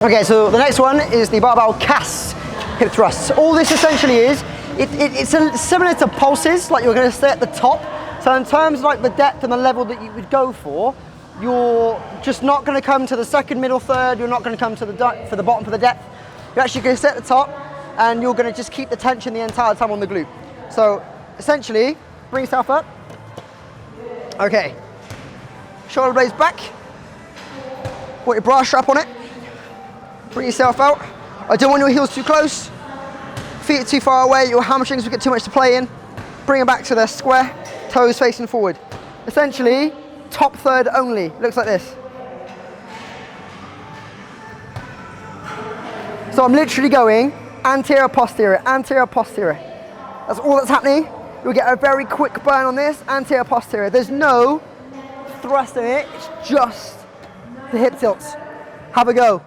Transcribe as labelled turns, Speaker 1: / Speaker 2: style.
Speaker 1: Okay, so the next one is the Barbell Kas hip thrusts. All this essentially is, it's similar to pulses, like you're going to stay at the top. So in terms of like the depth and the level that you would go for, you're just not going to come to the second, middle, third. You're not going to come to the bottom for the depth. You're actually going to sit at the top, and you're going to just keep the tension the entire time on the glute. So essentially, bring yourself up. Okay, shoulder blades back. Put your bra strap on it. Bring yourself out. I don't want your heels too close. Feet are too far away. Your hamstrings will get too much to play in. Bring them back to the square. Toes facing forward. Essentially, top third only. Looks like this. So I'm literally going anterior, posterior, anterior, posterior. That's all that's happening. You'll get a very quick burn on this, anterior, posterior. There's no thrust in it. It's just the hip tilts. Have a go.